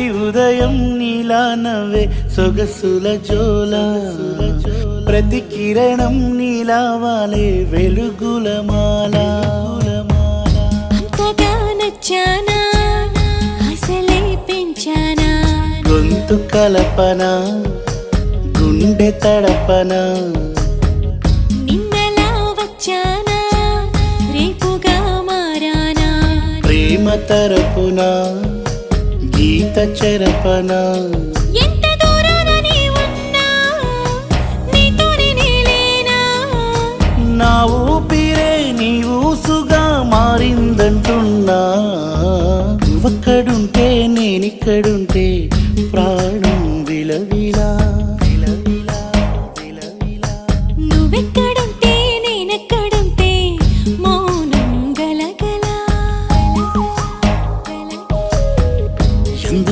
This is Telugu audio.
ప్రతి ఉదయం నీలా నవ్వే సొగసుల జోల ప్రతి కిరణం నీలా వాలే వెలుగుల మాల అంతగా నచ్చానా అసలే పెంచానా గొంతు కలపన గుండె తడపన నిన్నలా వచ్చానా రేపుగా మారానా ప్రేమ తరపున గీత చెరపన ఎంత దూరాన నీ ఉన్నా నీతోనే నేలేనా నా ఊపిరే నీ ఊసుగా మారిందంటున్నా నువ్వక్కడుంటే నేనిక్కడుంటే ప్రాణం విలవిలా